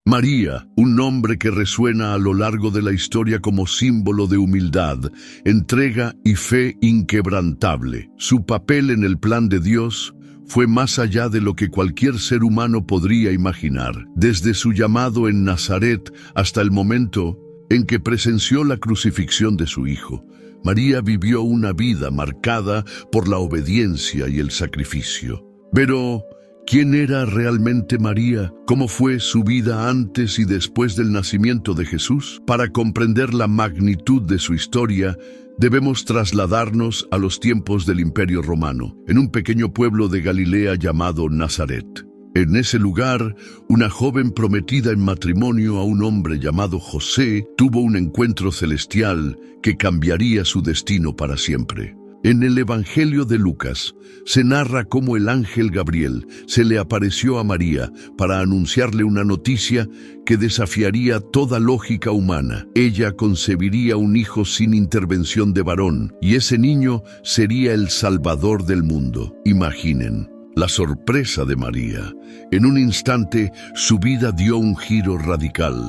María, un nombre que resuena a lo largo de la historia como símbolo de humildad, entrega y fe inquebrantable. Su papel en el plan de Dios fue más allá de lo que cualquier ser humano podría imaginar. Desde su llamado en Nazaret hasta el momento en que presenció la crucifixión de su hijo, María vivió una vida marcada por la obediencia y el sacrificio. Pero, ¿quién era realmente María? ¿Cómo fue su vida antes y después del nacimiento de Jesús? Para comprender la magnitud de su historia, debemos trasladarnos a los tiempos del Imperio Romano, en un pequeño pueblo de Galilea llamado Nazaret. En ese lugar, una joven prometida en matrimonio a un hombre llamado José tuvo un encuentro celestial que cambiaría su destino para siempre. En el Evangelio de Lucas se narra cómo el ángel Gabriel se le apareció a María para anunciarle una noticia que desafiaría toda lógica humana. Ella concebiría un hijo sin intervención de varón, y ese niño sería el Salvador del mundo. Imaginen la sorpresa de María. En un instante, su vida dio un giro radical.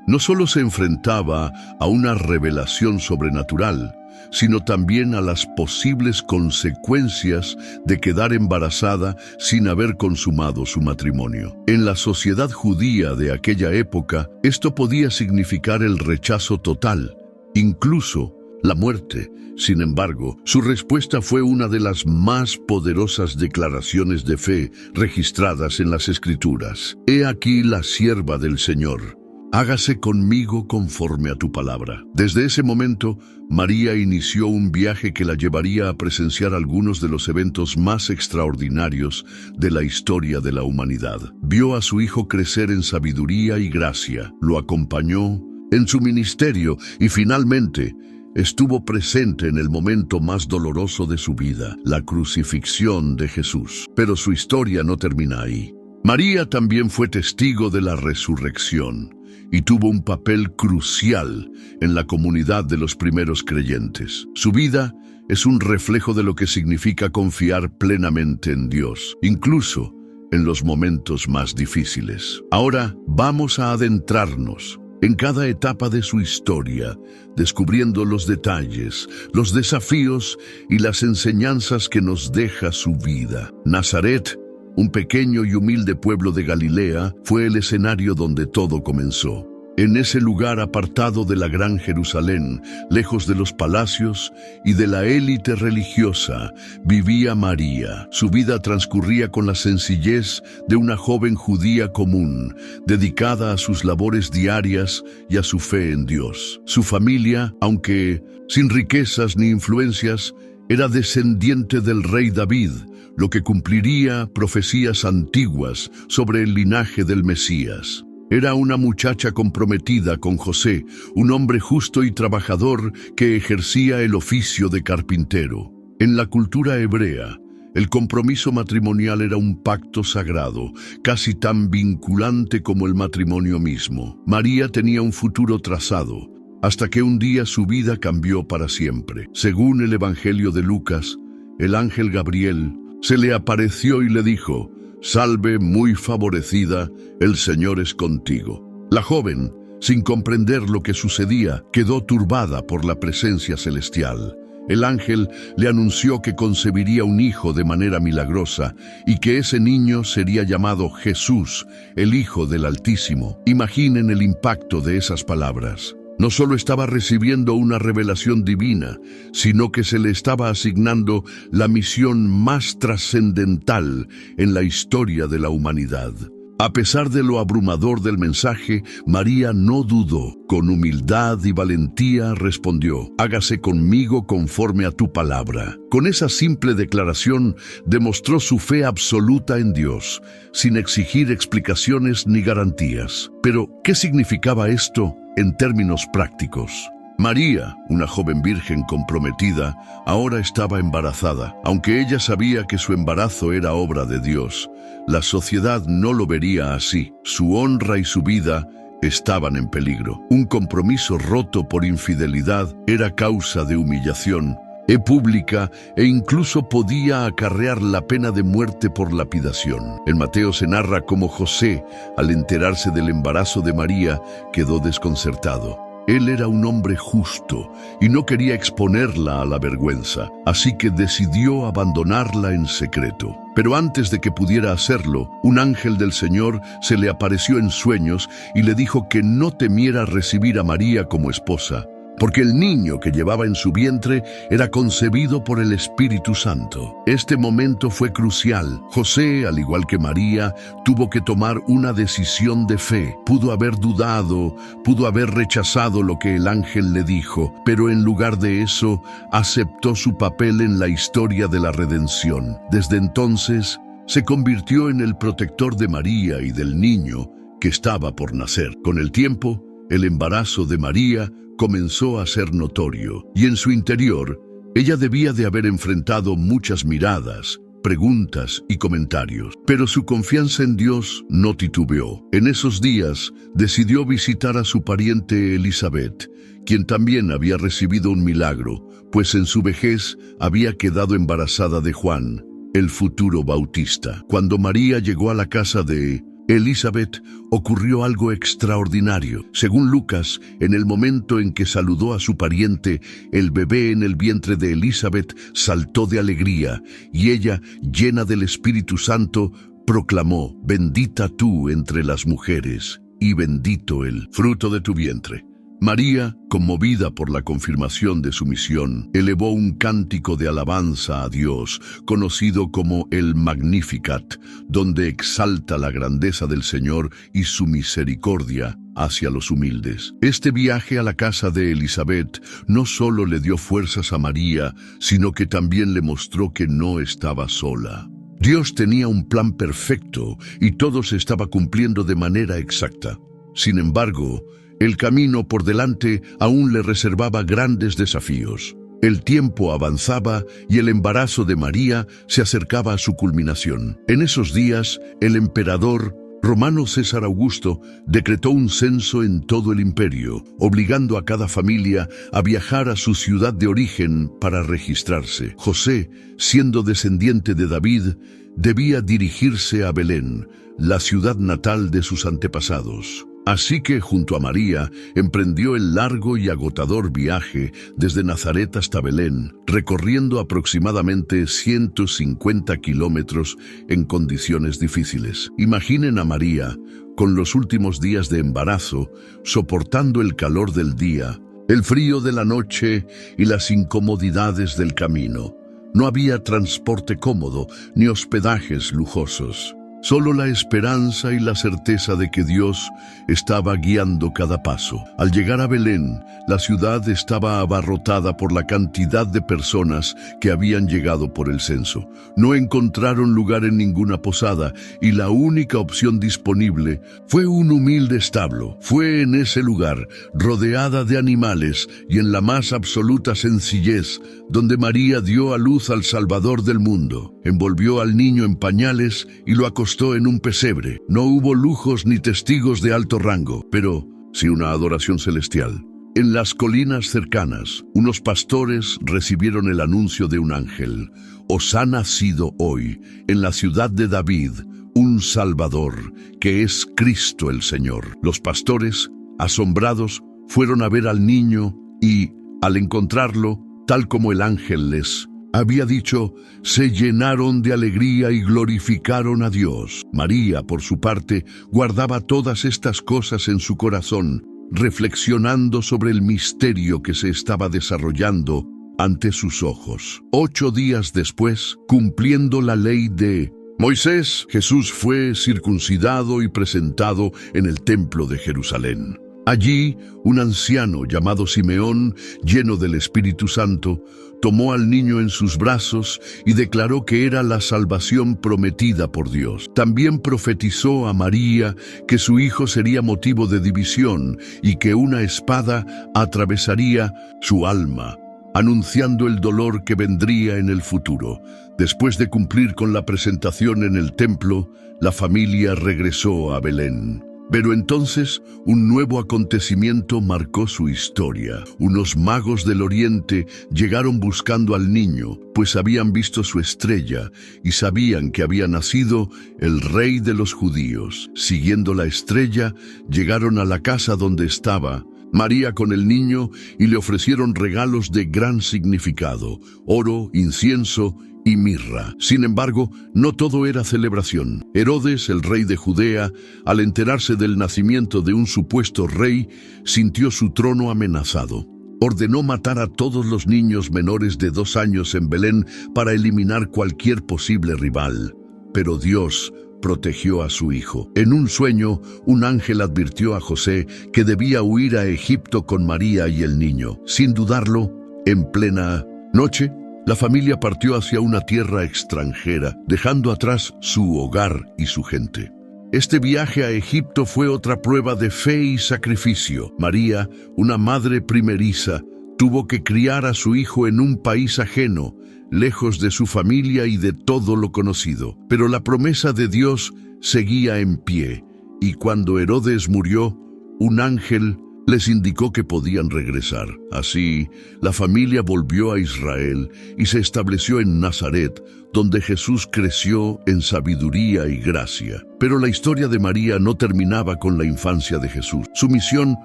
No solo se enfrentaba a una revelación sobrenatural, sino también a las posibles consecuencias de quedar embarazada sin haber consumado su matrimonio. En la sociedad judía de aquella época, esto podía significar el rechazo total, incluso la muerte. Sin embargo, su respuesta fue una de las más poderosas declaraciones de fe registradas en las Escrituras. He aquí la sierva del Señor. Hágase conmigo conforme a tu palabra. Desde ese momento, María inició un viaje que la llevaría a presenciar algunos de los eventos más extraordinarios de la historia de la humanidad. Vio a su hijo crecer en sabiduría y gracia, lo acompañó en su ministerio y finalmente estuvo presente en el momento más doloroso de su vida, la crucifixión de Jesús. Pero su historia no termina ahí. María también fue testigo de la resurrección y tuvo un papel crucial en la comunidad de los primeros creyentes. Su vida es un reflejo de lo que significa confiar plenamente en Dios, incluso en los momentos más difíciles. Ahora vamos a adentrarnos en cada etapa de su historia, descubriendo los detalles, los desafíos y las enseñanzas que nos deja su vida. Nazaret, un pequeño y humilde pueblo de Galilea, fue el escenario donde todo comenzó. En ese lugar apartado de la gran Jerusalén, lejos de los palacios y de la élite religiosa, vivía María. Su vida transcurría con la sencillez de una joven judía común, dedicada a sus labores diarias y a su fe en Dios. Su familia, aunque sin riquezas ni influencias, era descendiente del rey David, lo que cumpliría profecías antiguas sobre el linaje del Mesías. Era una muchacha comprometida con José, un hombre justo y trabajador que ejercía el oficio de carpintero. En la cultura hebrea, el compromiso matrimonial era un pacto sagrado, casi tan vinculante como el matrimonio mismo. María tenía un futuro trazado, hasta que un día su vida cambió para siempre. Según el Evangelio de Lucas, el ángel Gabriel se le apareció y le dijo: «Salve, muy favorecida, el Señor es contigo». La joven, sin comprender lo que sucedía, quedó turbada por la presencia celestial. El ángel le anunció que concebiría un hijo de manera milagrosa y que ese niño sería llamado Jesús, el Hijo del Altísimo. Imaginen el impacto de esas palabras. No solo estaba recibiendo una revelación divina, sino que se le estaba asignando la misión más trascendental en la historia de la humanidad. A pesar de lo abrumador del mensaje, María no dudó. Con humildad y valentía respondió: «Hágase conmigo conforme a tu palabra». Con esa simple declaración demostró su fe absoluta en Dios, sin exigir explicaciones ni garantías. Pero, ¿qué significaba esto en términos prácticos? María, una joven virgen comprometida, ahora estaba embarazada. Aunque ella sabía que su embarazo era obra de Dios, la sociedad no lo vería así. Su honra y su vida estaban en peligro. Un compromiso roto por infidelidad era causa de humillación, pública e incluso podía acarrear la pena de muerte por lapidación. En Mateo se narra cómo José, al enterarse del embarazo de María, quedó desconcertado. Él era un hombre justo y no quería exponerla a la vergüenza, así que decidió abandonarla en secreto. Pero antes de que pudiera hacerlo, un ángel del Señor se le apareció en sueños y le dijo que no temiera recibir a María como esposa, porque el niño que llevaba en su vientre era concebido por el Espíritu Santo. Este momento fue crucial. José, al igual que María, tuvo que tomar una decisión de fe. Pudo haber dudado, pudo haber rechazado lo que el ángel le dijo, pero en lugar de eso, aceptó su papel en la historia de la redención. Desde entonces, se convirtió en el protector de María y del niño que estaba por nacer. Con el tiempo, el embarazo de María comenzó a ser notorio, y en su interior, ella debía de haber enfrentado muchas miradas, preguntas y comentarios. Pero su confianza en Dios no titubeó. En esos días, decidió visitar a su pariente Elizabeth, quien también había recibido un milagro, pues en su vejez había quedado embarazada de Juan, el futuro bautista. Cuando María llegó a la casa de Elizabeth, ocurrió algo extraordinario. Según Lucas, en el momento en que saludó a su pariente, el bebé en el vientre de Elizabeth saltó de alegría, y ella, llena del Espíritu Santo, proclamó: «Bendita tú entre las mujeres, y bendito el fruto de tu vientre». María, conmovida por la confirmación de su misión, elevó un cántico de alabanza a Dios, conocido como el Magnificat, donde exalta la grandeza del Señor y su misericordia hacia los humildes. Este viaje a la casa de Elizabeth no solo le dio fuerzas a María, sino que también le mostró que no estaba sola. Dios tenía un plan perfecto y todo se estaba cumpliendo de manera exacta. Sin embargo, el camino por delante aún le reservaba grandes desafíos. El tiempo avanzaba y el embarazo de María se acercaba a su culminación. En esos días, el emperador romano César Augusto decretó un censo en todo el imperio, obligando a cada familia a viajar a su ciudad de origen para registrarse. José, siendo descendiente de David, debía dirigirse a Belén, la ciudad natal de sus antepasados. Así que, junto a María, emprendió el largo y agotador viaje desde Nazaret hasta Belén, recorriendo aproximadamente 150 kilómetros en condiciones difíciles. Imaginen a María, con los últimos días de embarazo, soportando el calor del día, el frío de la noche y las incomodidades del camino. No había transporte cómodo ni hospedajes lujosos. Solo la esperanza y la certeza de que Dios estaba guiando cada paso. Al llegar a Belén, la ciudad estaba abarrotada por la cantidad de personas que habían llegado por el censo. No encontraron lugar en ninguna posada y la única opción disponible fue un humilde establo. Fue en ese lugar, rodeada de animales y en la más absoluta sencillez, donde María dio a luz al Salvador del mundo. Envolvió al niño en pañales y lo acostó en un pesebre. No hubo lujos ni testigos de alto rango, pero sí una adoración celestial. En las colinas cercanas, unos pastores recibieron el anuncio de un ángel: «Os ha nacido hoy, en la ciudad de David, un Salvador, que es Cristo el Señor». Los pastores, asombrados, fueron a ver al niño y, al encontrarlo, tal como el ángel les había dicho, se llenaron de alegría y glorificaron a Dios. María, por su parte, guardaba todas estas cosas en su corazón, reflexionando sobre el misterio que se estaba desarrollando ante sus ojos. 8 días después, cumpliendo la ley de Moisés, Jesús fue circuncidado y presentado en el templo de Jerusalén. Allí, un anciano llamado Simeón, lleno del Espíritu Santo, tomó al niño en sus brazos y declaró que era la salvación prometida por Dios. También profetizó a María que su hijo sería motivo de división y que una espada atravesaría su alma, anunciando el dolor que vendría en el futuro. Después de cumplir con la presentación en el templo, la familia regresó a Belén. Pero entonces un nuevo acontecimiento marcó su historia. Unos magos del oriente llegaron buscando al niño, pues habían visto su estrella y sabían que había nacido el rey de los judíos. Siguiendo la estrella, llegaron a la casa donde estaba María con el niño y le ofrecieron regalos de gran significado: oro, incienso y mirra. Sin embargo, no todo era celebración. Herodes, el rey de Judea, al enterarse del nacimiento de un supuesto rey, sintió su trono amenazado. Ordenó matar a todos los niños menores de 2 años en Belén para eliminar cualquier posible rival. Pero Dios protegió a su hijo. En un sueño, un ángel advirtió a José que debía huir a Egipto con María y el niño. Sin dudarlo, en plena noche, la familia partió hacia una tierra extranjera, dejando atrás su hogar y su gente. Este viaje a Egipto fue otra prueba de fe y sacrificio. María, una madre primeriza, tuvo que criar a su hijo en un país ajeno, lejos de su familia y de todo lo conocido. Pero la promesa de Dios seguía en pie, y cuando Herodes murió, un ángel les indicó que podían regresar. Así, la familia volvió a Israel y se estableció en Nazaret, donde Jesús creció en sabiduría y gracia. Pero la historia de María no terminaba con la infancia de Jesús. Su misión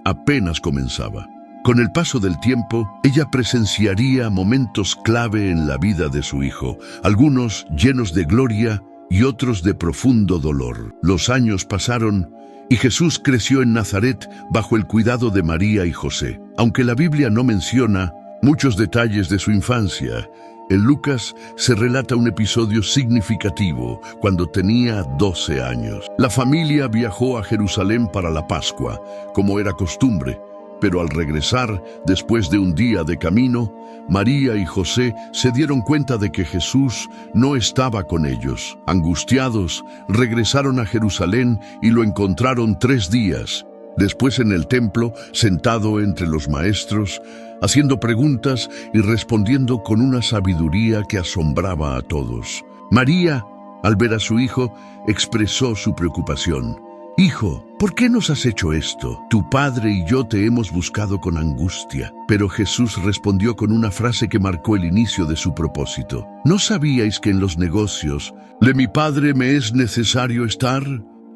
apenas comenzaba. Con el paso del tiempo, ella presenciaría momentos clave en la vida de su hijo, algunos llenos de gloria y otros de profundo dolor. Los años pasaron y Jesús creció en Nazaret bajo el cuidado de María y José. Aunque la Biblia no menciona muchos detalles de su infancia, en Lucas se relata un episodio significativo cuando tenía 12 años. La familia viajó a Jerusalén para la Pascua, como era costumbre. Pero al regresar, después de un día de camino, María y José se dieron cuenta de que Jesús no estaba con ellos. Angustiados, regresaron a Jerusalén y lo encontraron 3 días. Después en el templo, sentado entre los maestros, haciendo preguntas y respondiendo con una sabiduría que asombraba a todos. María, al ver a su hijo, expresó su preocupación. «Hijo, ¿por qué nos has hecho esto? Tu padre y yo te hemos buscado con angustia». Pero Jesús respondió con una frase que marcó el inicio de su propósito. ¿No sabíais que en los negocios de mi padre me es necesario estar?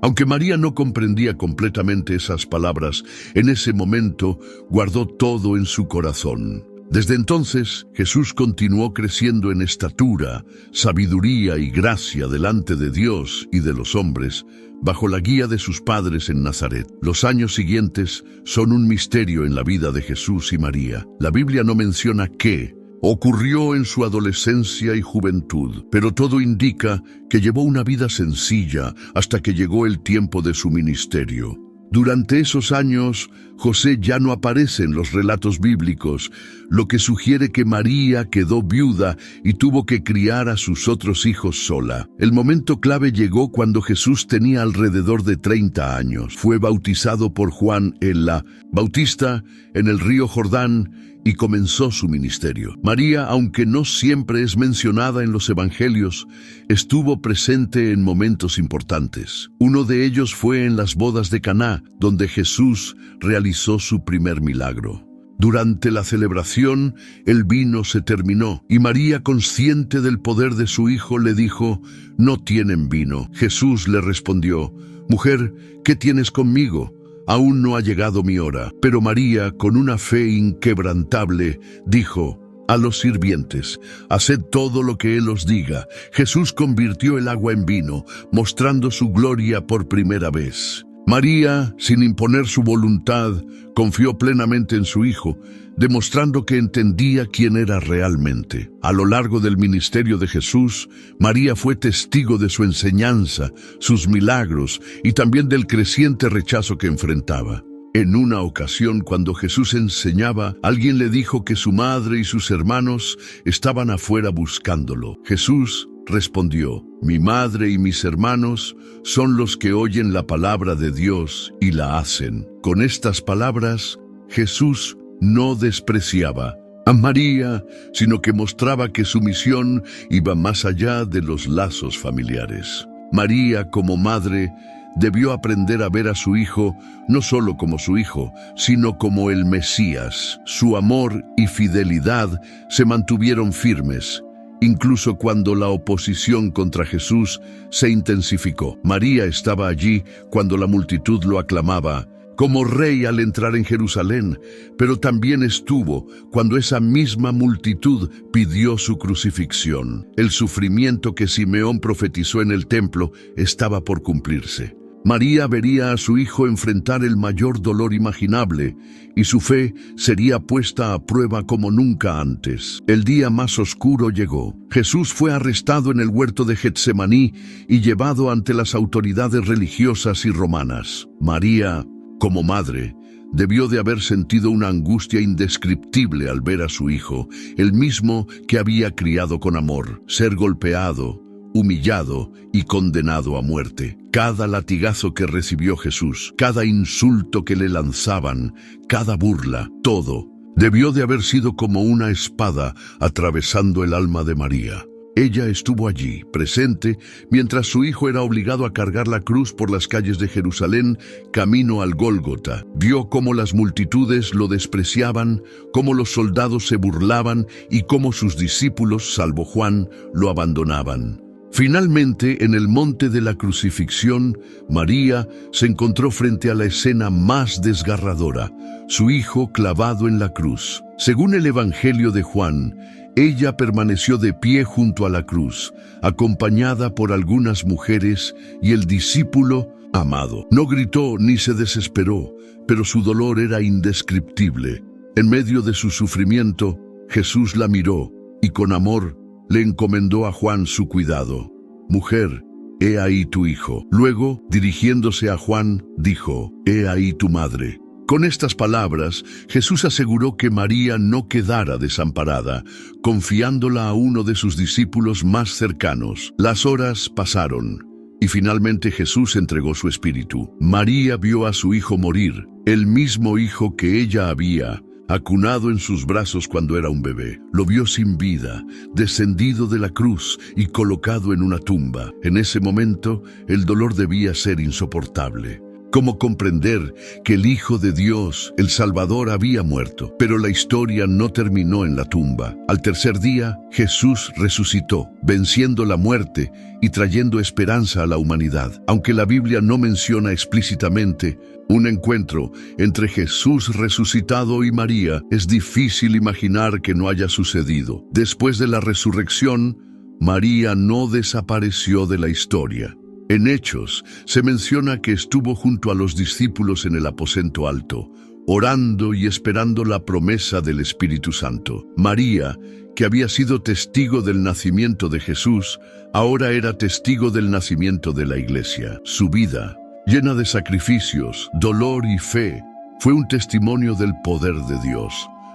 Aunque María no comprendía completamente esas palabras, en ese momento guardó todo en su corazón. Desde entonces, Jesús continuó creciendo en estatura, sabiduría y gracia delante de Dios y de los hombres, bajo la guía de sus padres en Nazaret. Los años siguientes son un misterio en la vida de Jesús y María. La Biblia no menciona qué ocurrió en su adolescencia y juventud, pero todo indica que llevó una vida sencilla hasta que llegó el tiempo de su ministerio. Durante esos años, José ya no aparece en los relatos bíblicos, lo que sugiere que María quedó viuda y tuvo que criar a sus otros hijos sola. El momento clave llegó cuando Jesús tenía alrededor de 30 años. Fue bautizado por Juan el Bautista en el río Jordán y comenzó su ministerio. María, aunque no siempre es mencionada en los evangelios, estuvo presente en momentos importantes. Uno de ellos fue en las bodas de Caná, donde Jesús realizó su primer milagro. Durante la celebración, el vino se terminó y María, consciente del poder de su hijo, le dijo: «No tienen vino». Jesús le respondió: «Mujer, ¿qué tienes conmigo? Aún no ha llegado mi hora». Pero María, con una fe inquebrantable, dijo a los sirvientes: «Haced todo lo que Él os diga». Jesús convirtió el agua en vino, mostrando su gloria por primera vez. María, sin imponer su voluntad, confió plenamente en su hijo, demostrando que entendía quién era realmente. A lo largo del ministerio de Jesús, María fue testigo de su enseñanza, sus milagros y también del creciente rechazo que enfrentaba. En una ocasión, cuando Jesús enseñaba, alguien le dijo que su madre y sus hermanos estaban afuera buscándolo. Jesús respondió: «Mi madre y mis hermanos son los que oyen la palabra de Dios y la hacen». Con estas palabras, Jesús no despreciaba a María, sino que mostraba que su misión iba más allá de los lazos familiares. María, como madre, debió aprender a ver a su hijo no solo como su hijo, sino como el Mesías. Su amor y fidelidad se mantuvieron firmes, incluso cuando la oposición contra Jesús se intensificó. María estaba allí cuando la multitud lo aclamaba como rey al entrar en Jerusalén, pero también estuvo cuando esa misma multitud pidió su crucifixión. El sufrimiento que Simeón profetizó en el templo estaba por cumplirse. María vería a su hijo enfrentar el mayor dolor imaginable, y su fe sería puesta a prueba como nunca antes. El día más oscuro llegó. Jesús fue arrestado en el huerto de Getsemaní y llevado ante las autoridades religiosas y romanas. María, como madre, debió de haber sentido una angustia indescriptible al ver a su hijo, el mismo que había criado con amor, ser golpeado, humillado y condenado a muerte. Cada latigazo que recibió Jesús, cada insulto que le lanzaban, cada burla, todo, debió de haber sido como una espada atravesando el alma de María. Ella estuvo allí, presente, mientras su hijo era obligado a cargar la cruz por las calles de Jerusalén, camino al Gólgota. Vio cómo las multitudes lo despreciaban, cómo los soldados se burlaban y cómo sus discípulos, salvo Juan, lo abandonaban. Finalmente, en el monte de la crucifixión, María se encontró frente a la escena más desgarradora, su hijo clavado en la cruz. Según el Evangelio de Juan, ella permaneció de pie junto a la cruz, acompañada por algunas mujeres y el discípulo amado. No gritó ni se desesperó, pero su dolor era indescriptible. En medio de su sufrimiento, Jesús la miró y con amor le encomendó a Juan su cuidado. «Mujer, he ahí tu hijo». Luego, dirigiéndose a Juan, dijo: «He ahí tu madre». Con estas palabras, Jesús aseguró que María no quedara desamparada, confiándola a uno de sus discípulos más cercanos. Las horas pasaron, y finalmente Jesús entregó su espíritu. María vio a su hijo morir, el mismo hijo que ella había acunado en sus brazos cuando era un bebé. Lo vio sin vida, descendido de la cruz y colocado en una tumba. En ese momento, el dolor debía ser insoportable. ¿Cómo comprender que el Hijo de Dios, el Salvador, había muerto? Pero la historia no terminó en la tumba. Al tercer día, Jesús resucitó, venciendo la muerte y trayendo esperanza a la humanidad. Aunque la Biblia no menciona explícitamente un encuentro entre Jesús resucitado y María, es difícil imaginar que no haya sucedido. Después de la resurrección, María no desapareció de la historia. En Hechos se menciona que estuvo junto a los discípulos en el aposento alto, orando y esperando la promesa del Espíritu Santo. María, que había sido testigo del nacimiento de Jesús, ahora era testigo del nacimiento de la Iglesia. Su vida, llena de sacrificios, dolor y fe, fue un testimonio del poder de Dios.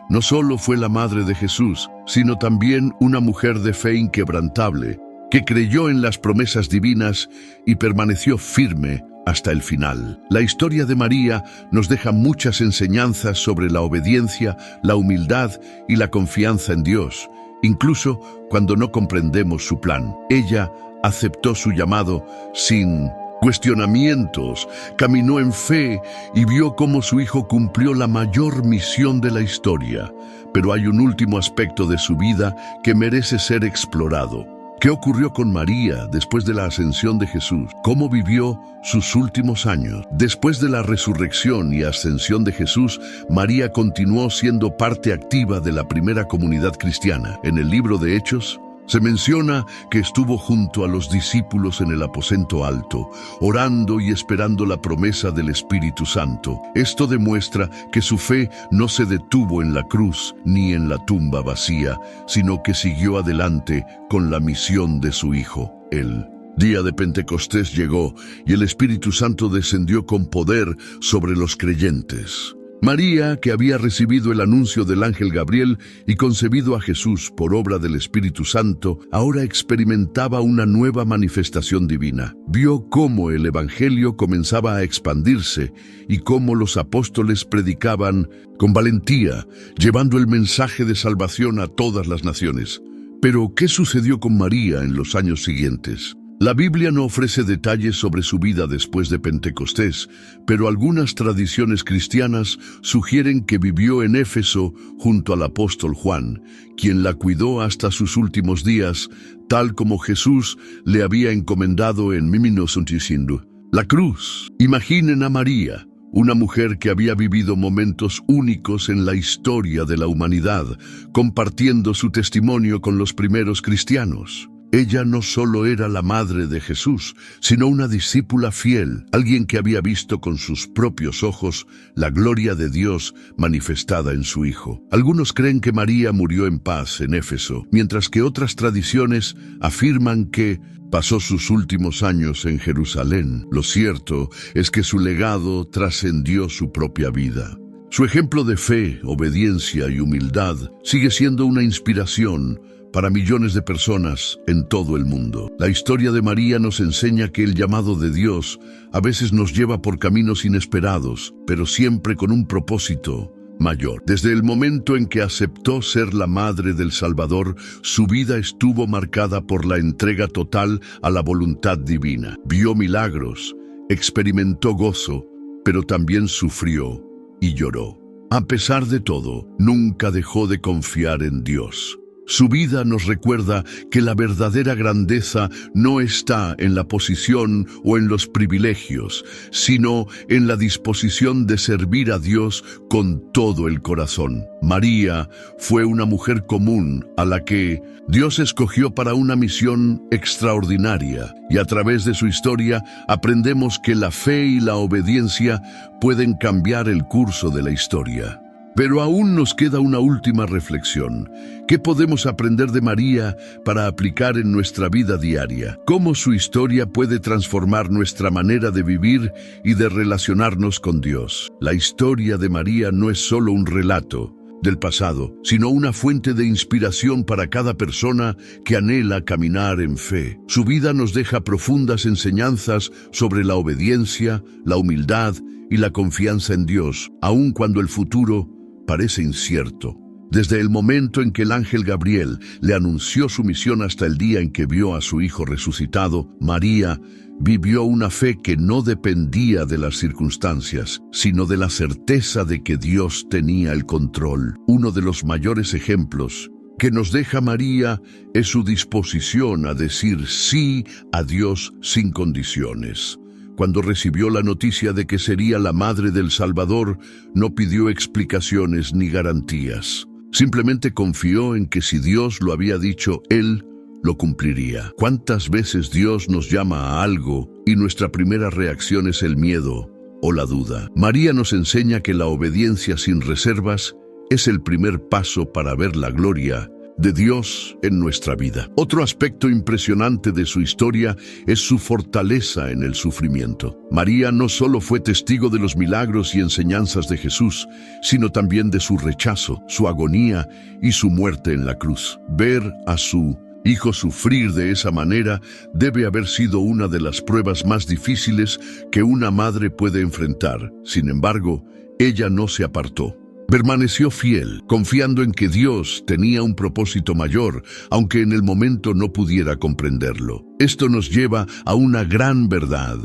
No solo fue la madre de Jesús, sino también una mujer de fe inquebrantable, que creyó en las promesas divinas y permaneció firme hasta el final. La historia de María nos deja muchas enseñanzas sobre la obediencia, la humildad y la confianza en Dios, incluso cuando no comprendemos su plan. Ella aceptó su llamado sin cuestionamientos, caminó en fe y vio cómo su hijo cumplió la mayor misión de la historia. Pero hay un último aspecto de su vida que merece ser explorado. ¿Qué ocurrió con María después de la ascensión de Jesús? ¿Cómo vivió sus últimos años? Después de la resurrección y ascensión de Jesús, María continuó siendo parte activa de la primera comunidad cristiana. En el libro de Hechos, se menciona que estuvo junto a los discípulos en el aposento alto, orando y esperando la promesa del Espíritu Santo. Esto demuestra que su fe no se detuvo en la cruz ni en la tumba vacía, sino que siguió adelante con la misión de su Hijo. El día de Pentecostés llegó y el Espíritu Santo descendió con poder sobre los creyentes. María, que había recibido el anuncio del ángel Gabriel y concebido a Jesús por obra del Espíritu Santo, ahora experimentaba una nueva manifestación divina. Vio cómo el Evangelio comenzaba a expandirse y cómo los apóstoles predicaban con valentía, llevando el mensaje de salvación a todas las naciones. Pero, ¿qué sucedió con María en los años siguientes? La Biblia no ofrece detalles sobre su vida después de Pentecostés, pero algunas tradiciones cristianas sugieren que vivió en Éfeso junto al apóstol Juan, quien la cuidó hasta sus últimos días, tal como Jesús le había encomendado en Mimnos Untisindu. La cruz. Imaginen a María, una mujer que había vivido momentos únicos en la historia de la humanidad, compartiendo su testimonio con los primeros cristianos. Ella no solo era la madre de Jesús, sino una discípula fiel, alguien que había visto con sus propios ojos la gloria de Dios manifestada en su Hijo. Algunos creen que María murió en paz en Éfeso, mientras que otras tradiciones afirman que pasó sus últimos años en Jerusalén. Lo cierto es que su legado trascendió su propia vida. Su ejemplo de fe, obediencia y humildad sigue siendo una inspiración para millones de personas en todo el mundo. La historia de María nos enseña que el llamado de Dios a veces nos lleva por caminos inesperados, pero siempre con un propósito mayor. Desde el momento en que aceptó ser la madre del Salvador, su vida estuvo marcada por la entrega total a la voluntad divina. Vio milagros, experimentó gozo, pero también sufrió y lloró. A pesar de todo, nunca dejó de confiar en Dios. Su vida nos recuerda que la verdadera grandeza no está en la posición o en los privilegios, sino en la disposición de servir a Dios con todo el corazón. María fue una mujer común a la que Dios escogió para una misión extraordinaria, y a través de su historia aprendemos que la fe y la obediencia pueden cambiar el curso de la historia. Pero aún nos queda una última reflexión. ¿Qué podemos aprender de María para aplicar en nuestra vida diaria? ¿Cómo su historia puede transformar nuestra manera de vivir y de relacionarnos con Dios? La historia de María no es solo un relato del pasado, sino una fuente de inspiración para cada persona que anhela caminar en fe. Su vida nos deja profundas enseñanzas sobre la obediencia, la humildad y la confianza en Dios, aun cuando el futuro parece incierto. Desde el momento en que el ángel Gabriel le anunció su misión hasta el día en que vio a su hijo resucitado, María vivió una fe que no dependía de las circunstancias, sino de la certeza de que Dios tenía el control. Uno de los mayores ejemplos que nos deja María es su disposición a decir sí a Dios sin condiciones. Cuando recibió la noticia de que sería la madre del Salvador, no pidió explicaciones ni garantías. Simplemente confió en que si Dios lo había dicho, Él lo cumpliría. ¿Cuántas veces Dios nos llama a algo y nuestra primera reacción es el miedo o la duda? María nos enseña que la obediencia sin reservas es el primer paso para ver la gloria de Dios en nuestra vida. Otro aspecto impresionante de su historia es su fortaleza en el sufrimiento. María no solo fue testigo de los milagros y enseñanzas de Jesús, sino también de su rechazo, su agonía y su muerte en la cruz. Ver a su hijo sufrir de esa manera debe haber sido una de las pruebas más difíciles que una madre puede enfrentar. Sin embargo, ella no se apartó. Permaneció fiel, confiando en que Dios tenía un propósito mayor, aunque en el momento no pudiera comprenderlo. Esto nos lleva a una gran verdad.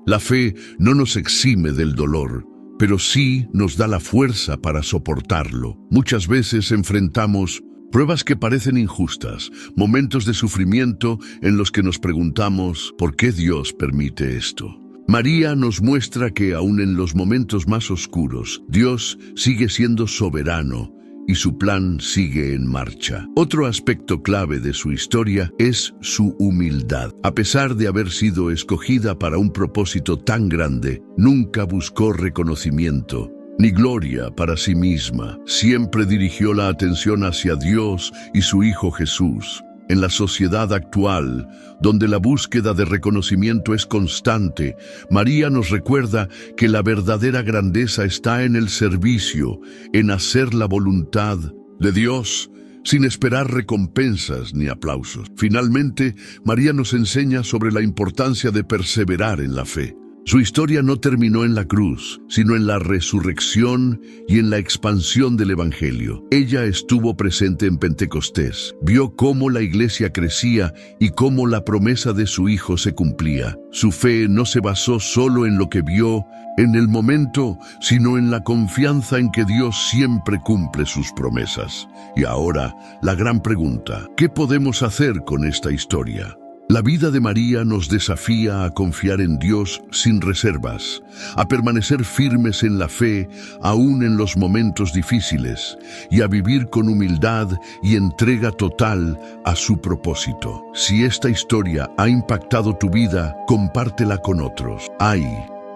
La fe no nos exime del dolor, pero sí nos da la fuerza para soportarlo. Muchas veces enfrentamos pruebas que parecen injustas, momentos de sufrimiento en los que nos preguntamos ¿por qué Dios permite esto? María nos muestra que aún en los momentos más oscuros, Dios sigue siendo soberano y su plan sigue en marcha. Otro aspecto clave de su historia es su humildad. A pesar de haber sido escogida para un propósito tan grande, nunca buscó reconocimiento ni gloria para sí misma. Siempre dirigió la atención hacia Dios y su Hijo Jesús. En la sociedad actual, donde la búsqueda de reconocimiento es constante, María nos recuerda que la verdadera grandeza está en el servicio, en hacer la voluntad de Dios, sin esperar recompensas ni aplausos. Finalmente, María nos enseña sobre la importancia de perseverar en la fe. Su historia no terminó en la cruz, sino en la resurrección y en la expansión del Evangelio. Ella estuvo presente en Pentecostés, vio cómo la iglesia crecía y cómo la promesa de su Hijo se cumplía. Su fe no se basó solo en lo que vio en el momento, sino en la confianza en que Dios siempre cumple sus promesas. Y ahora, la gran pregunta: ¿qué podemos hacer con esta historia? La vida de María nos desafía a confiar en Dios sin reservas, a permanecer firmes en la fe aún en los momentos difíciles y a vivir con humildad y entrega total a su propósito. Si esta historia ha impactado tu vida, compártela con otros. Hay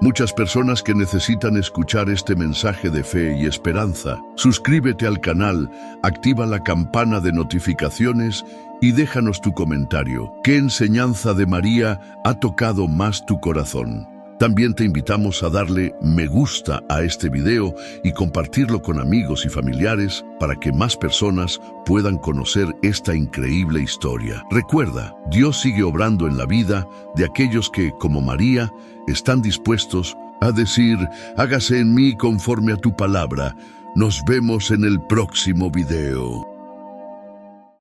muchas personas que necesitan escuchar este mensaje de fe y esperanza. Suscríbete al canal, activa la campana de notificaciones y déjanos tu comentario. ¿Qué enseñanza de María ha tocado más tu corazón? También te invitamos a darle me gusta a este video y compartirlo con amigos y familiares para que más personas puedan conocer esta increíble historia. Recuerda, Dios sigue obrando en la vida de aquellos que, como María, están dispuestos a decir: hágase en mí conforme a tu palabra. Nos vemos en el próximo video.